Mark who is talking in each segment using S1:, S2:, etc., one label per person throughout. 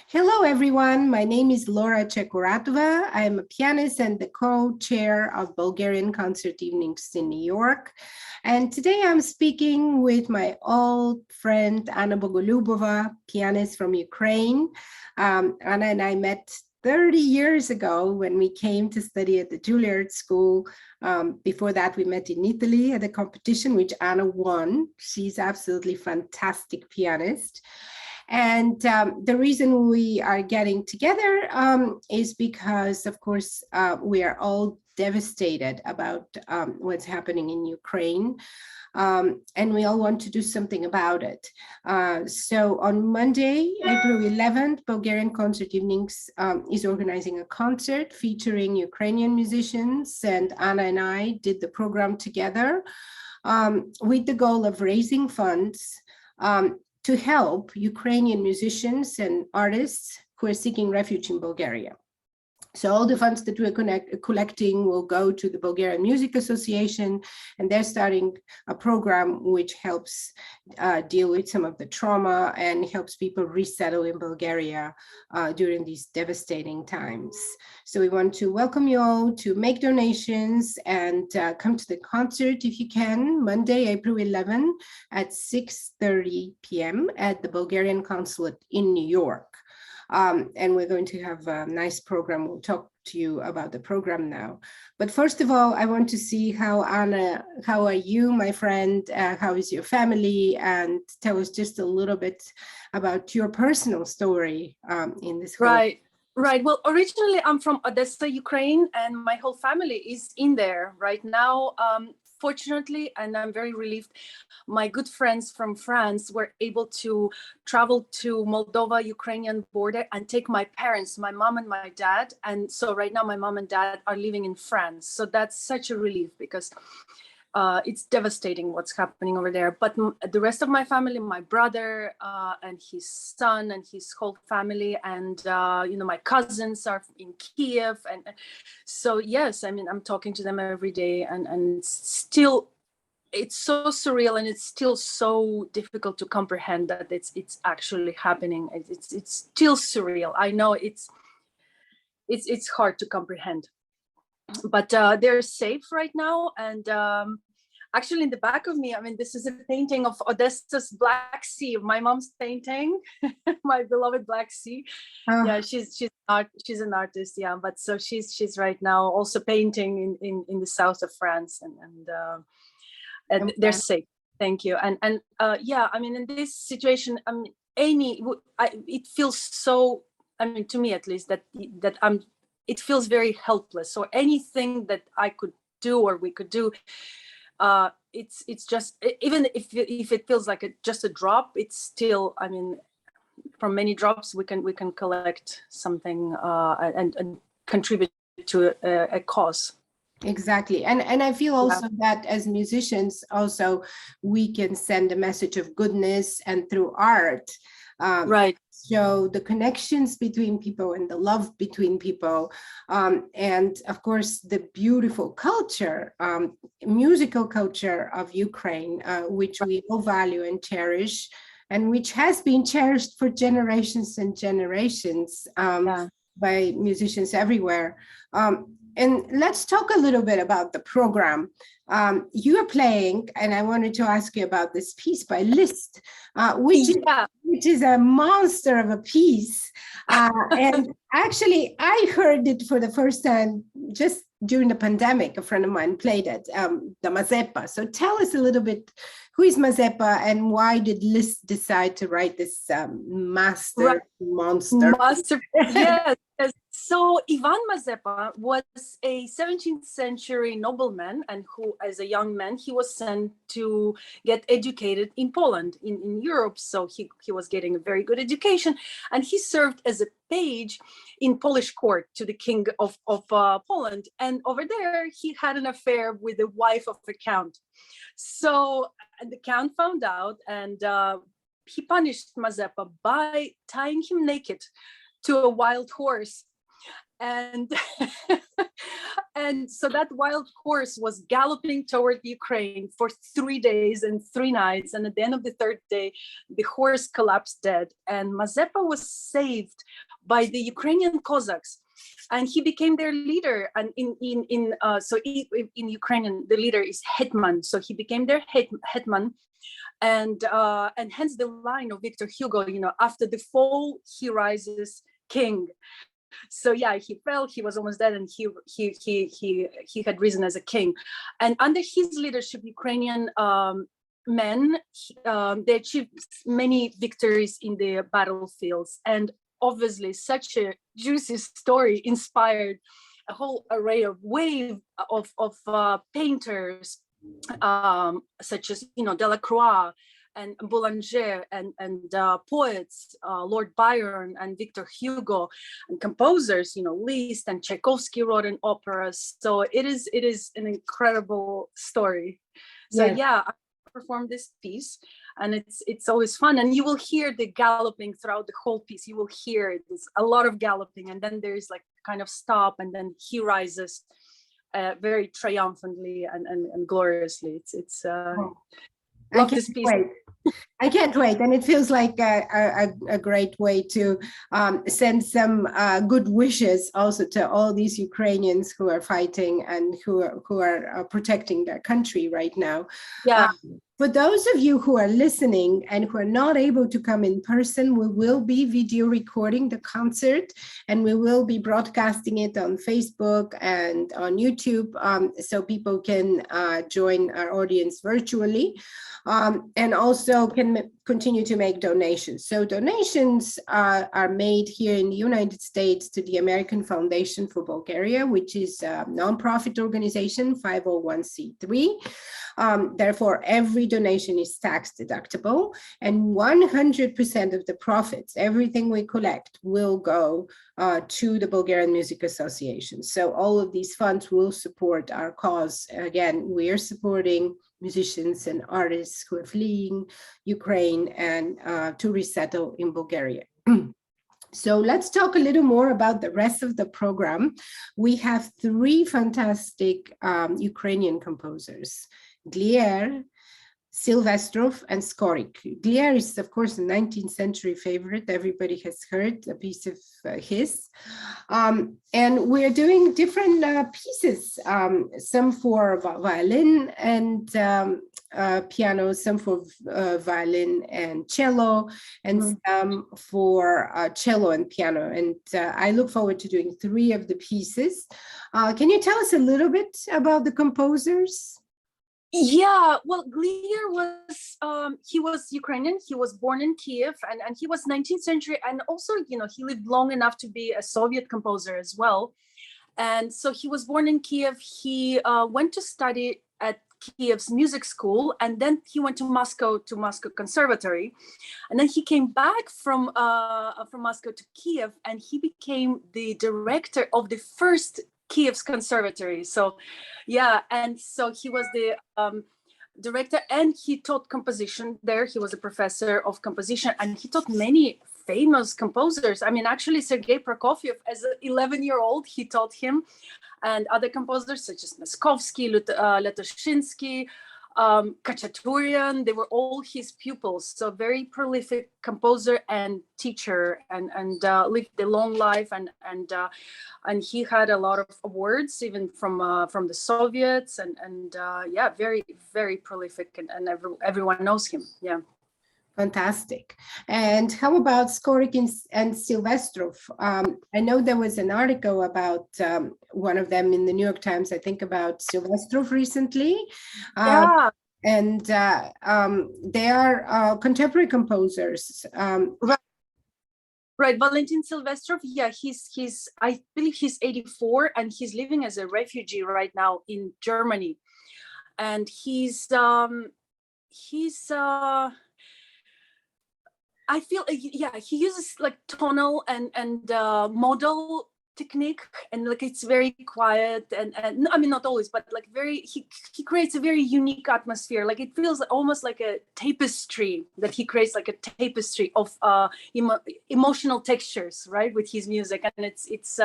S1: Hello, everyone. My name is Lora Tchekoratova. I am a pianist and the co-chair of Bulgarian Concert Evenings in New York. And today I'm speaking with my old friend, Anna Bogolyubova, pianist from Ukraine. Anna and I met 30 years ago when we came to study at the Juilliard School. Before that, we met in Italy at a competition which Anna won. She's absolutely fantastic pianist. And the reason we are getting together is because, of course, we are all devastated about what's happening in Ukraine. And we all want to do something about it. So on Monday, April 11th, Bulgarian Concert Evenings is organizing a concert featuring Ukrainian musicians, and Anna and I did the program together with the goal of raising funds to help Ukrainian musicians and artists who are seeking refuge in Bulgaria. So all the funds that we're collecting will go to the Bulgarian Music Association, and they're starting a program which helps deal with some of the trauma and helps people resettle in Bulgaria during these devastating times. So we want to welcome you all to make donations and come to the concert if you can, Monday, April 11 at 6:30 p.m. at the Bulgarian Consulate in New York. And we're going to have a nice program. We'll talk to you about the program now. But first of all, I want to see Anna, how are you, my friend? How is your family? And tell us just a little bit about your personal story in this whole.
S2: Right. Well, originally I'm from Odessa, Ukraine, and my whole family is in there right now. Fortunately, and I'm very relieved, my good friends from France were able to travel to Moldova-Ukrainian border and take my parents, my mom and my dad. And so right now my mom and dad are living in France. So that's such a relief because it's devastating what's happening over there. But the rest of my family, my brother and his son and his whole family, and my cousins are in Kiev, and so yes, I mean I'm talking to them every day, and still it's so surreal, and it's still so difficult to comprehend that it's actually happening. It's still surreal. I know it's hard to comprehend. But they're safe right now, and actually in the back of me, I mean, this is a painting of Odessa's Black Sea, my mom's painting, my beloved Black Sea. Yeah, she's an artist, yeah, but so she's right now also painting in the south of France, and they're safe. Thank you. And yeah, I mean, in this situation, I mean, it feels so, I mean, to me at least, that it feels very helpless. So anything that I could do or we could do, it's just, even if it feels like just a drop, it's still, I mean, from many drops we can collect something and contribute to a cause.
S1: Exactly. And I feel also that as musicians also we can send a message of goodness, and through art show the connections between people and the love between people, and of course the beautiful culture, musical culture of Ukraine, which we all value and cherish, and which has been cherished for generations and generations by musicians everywhere. And let's talk a little bit about the program. You are playing, and I wanted to ask you about this piece by Liszt, which is a monster of a piece. And actually, I heard it for the first time just during the pandemic. A friend of mine played it, the Mazeppa. So tell us a little bit, who is Mazeppa, and why did Liszt decide to write this monster?
S2: Yes. So Ivan Mazeppa was a 17th century nobleman, and who, as a young man, he was sent to get educated in Poland, in Europe. So he was getting a very good education, and he served as a page in Polish court to the king of Poland. And over there, he had an affair with the wife of a count. So the count found out, and he punished Mazeppa by tying him naked to a wild horse. And And so that wild horse was galloping toward Ukraine for 3 days and 3 nights. And at the end of the third day, the horse collapsed dead. And Mazepa was saved by the Ukrainian Cossacks. And he became their leader. And in Ukrainian, the leader is hetman. So he became their hetman. And hence the line of Victor Hugo, after the fall, he rises king. So yeah, he fell, he was almost dead, and he had risen as a king. And under his leadership, Ukrainian men, they achieved many victories in the battlefields. And obviously such a juicy story inspired a whole array of wave of painters, such as Delacroix and Boulanger, and poets, Lord Byron and Victor Hugo, and composers, Liszt and Tchaikovsky wrote in operas. So it is an incredible story. So yeah, I performed this piece, and it's always fun. And you will hear the galloping throughout the whole piece. You will hear it. There's a lot of galloping, and then there's like kind of stop, and then he rises very triumphantly and gloriously. It's love this piece.
S1: I can't wait. And it feels like a great way to send some good wishes also to all these Ukrainians who are fighting and who are protecting their country right now.
S2: Yeah.
S1: For those of you who are listening and who are not able to come in person, we will be video recording the concert, and we will be broadcasting it on Facebook and on YouTube, so people can join our audience virtually, and also can continue to make donations. So donations are made here in the United States to the American Foundation for Bulgaria, which is a nonprofit organization, 501c3. Therefore, every donation is tax deductible, and 100% of the profits, everything we collect, will go to the Bulgarian Music Association. So all of these funds will support our cause. Again, we are supporting musicians and artists who are fleeing Ukraine and to resettle in Bulgaria. So let's talk a little more about the rest of the program. We have 3 fantastic Ukrainian composers: Glier, Silvestrov, and Skorik. Glier is, of course, a 19th century favorite. Everybody has heard a piece of his. And we're doing different pieces, some for violin and piano, some for violin and cello, and some for cello and piano. And I look forward to doing 3 of the pieces. Can you tell us a little bit about the composers?
S2: Yeah, well, Glier he was Ukrainian. He was born in Kiev, and he was 19th century. And also, he lived long enough to be a Soviet composer as well. And so he was born in Kiev. He went to study at Kiev's music school, and then he went to Moscow Conservatory. And then he came back from Moscow to Kiev, and he became the director of the first Kiev's Conservatory. So yeah, and so he was the director, and he taught composition there. He was a professor of composition, and he taught many famous composers. I mean, actually, Sergei Prokofiev, as an 11-year-old, he taught him, and other composers such as Maskovsky, Letoshinsky, Khachaturian, they were all his pupils. So very prolific composer and teacher, and lived a long life, and he had a lot of awards even from the Soviets, and yeah, very, very prolific, and everyone knows him. Yeah.
S1: Fantastic. And how about Skorik and Silvestrov? I know there was an article about one of them in the New York Times, I think, about Silvestrov recently.
S2: Yeah.
S1: And they are contemporary composers.
S2: Right, Valentin Silvestrov. Yeah, he's I believe he's 84, and he's living as a refugee right now in Germany. And he's I feel, yeah, he uses like tonal and modal technique, and like it's very quiet, and I mean, not always, but like he creates a very unique atmosphere. Like it feels almost like a tapestry, that he creates like a tapestry of emotional textures, right, with his music. And it's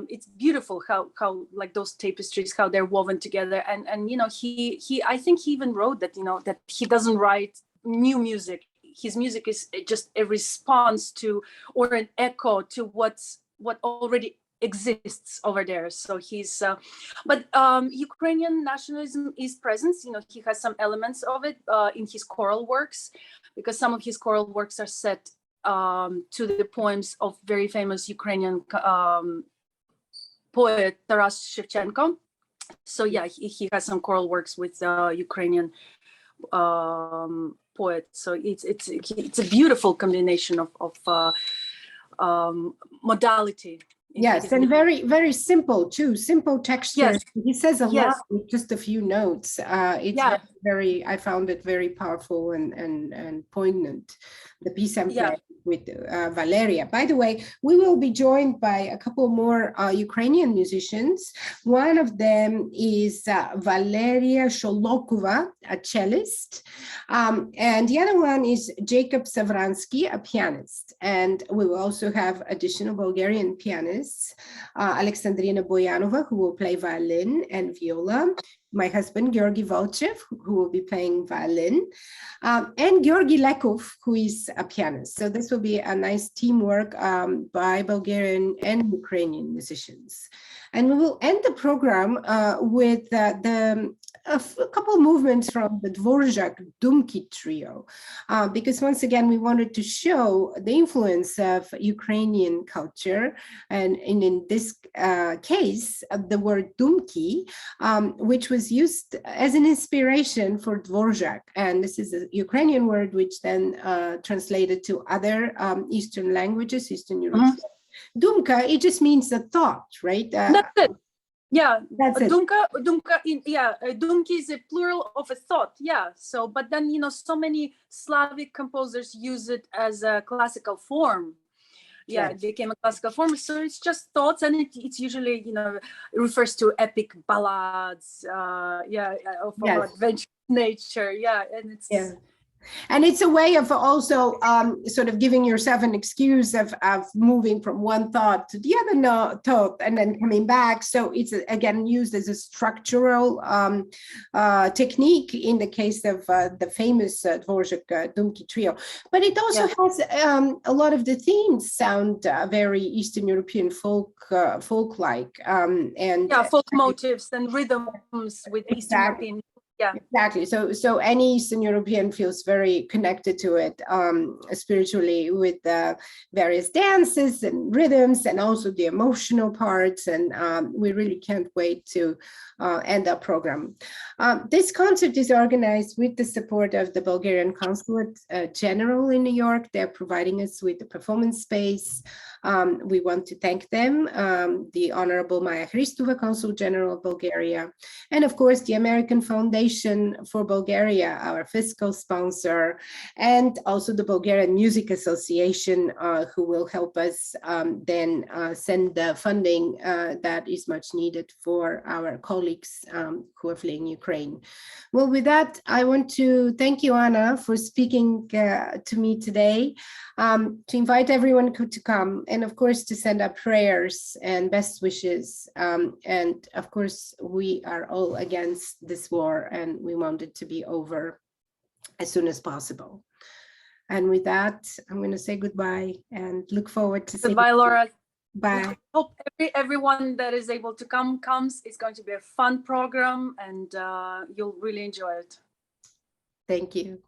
S2: it's beautiful how like those tapestries, how they're woven together. And you know, he I think he even wrote that, you know, that he doesn't write new music. His music is just a response to, or an echo to what already exists over there. So he's but Ukrainian nationalism is present. You know, he has some elements of it in his choral works, because some of his choral works are set to the poems of very famous Ukrainian poet Taras Shevchenko. So yeah, he has some choral works with Ukrainian poet. So it's a beautiful combination of modality.
S1: Yes, and very, very simple too. Simple texture.
S2: Yes.
S1: He says a
S2: Yes.
S1: lot with just a few notes. It's
S2: Yeah.
S1: very, I found it very powerful and poignant. The piece I'm playing with Valeria. By the way, we will be joined by a couple more Ukrainian musicians. One of them is Valeria Sholokova, a cellist. And the other one is Jacob Savransky, a pianist. And we will also have additional Bulgarian pianists, Alexandrina Boyanova, who will play violin and viola, my husband, Georgi Volchev, who will be playing violin, and Georgi Lekov, who is a pianist. So this will be a nice teamwork by Bulgarian and Ukrainian musicians. And we will end the program with a couple of movements from the Dvorak Dumki trio, because once again, we wanted to show the influence of Ukrainian culture. And in this case, the word Dumki, which was used as an inspiration for Dvorak. And this is a Ukrainian word, which then translated to other Eastern languages, Eastern European. Dumka, it just means a thought, right?
S2: That's it. Yeah,
S1: that's it.
S2: Dumki is a plural of a thought. Yeah. So, but then, you know, so many Slavic composers use it as a classical form. Yeah, it became a classical form. So it's just thoughts, and it's usually, you know, it refers to epic ballads. Of adventure nature. Yeah, and it's.
S1: Yeah. And it's a way of also sort of giving yourself an excuse of moving from one thought to the other thought and then coming back. So it's, again, used as a structural technique in the case of the famous Dvorak Dumki trio. But it also has a lot of the themes sound very Eastern European folk-like.
S2: Folk motifs and rhythms with Eastern European. Yeah,
S1: exactly. So any Eastern European feels very connected to it spiritually, with the various dances and rhythms and also the emotional parts. And we really can't wait to end our program. This concert is organized with the support of the Bulgarian Consulate General in New York. They're providing us with the performance space. We want to thank them, the Honorable Maya Hristova, Consul General of Bulgaria, and of course the American Foundation for Bulgaria, our fiscal sponsor, and also the Bulgarian Music Association, who will help us then send the funding that is much needed for our colleagues who are fleeing Ukraine. Well, with that, I want to thank you, Anna, for speaking to me today, to invite everyone to come, and of course to send up prayers and best wishes. And of course, we are all against this war, and we want it to be over as soon as possible. And with that, I'm going to say goodbye and look forward to seeing you.
S2: Goodbye, Laura.
S1: Bye.
S2: I hope everyone that is able to comes. It's going to be a fun program, and you'll really enjoy it.
S1: Thank you.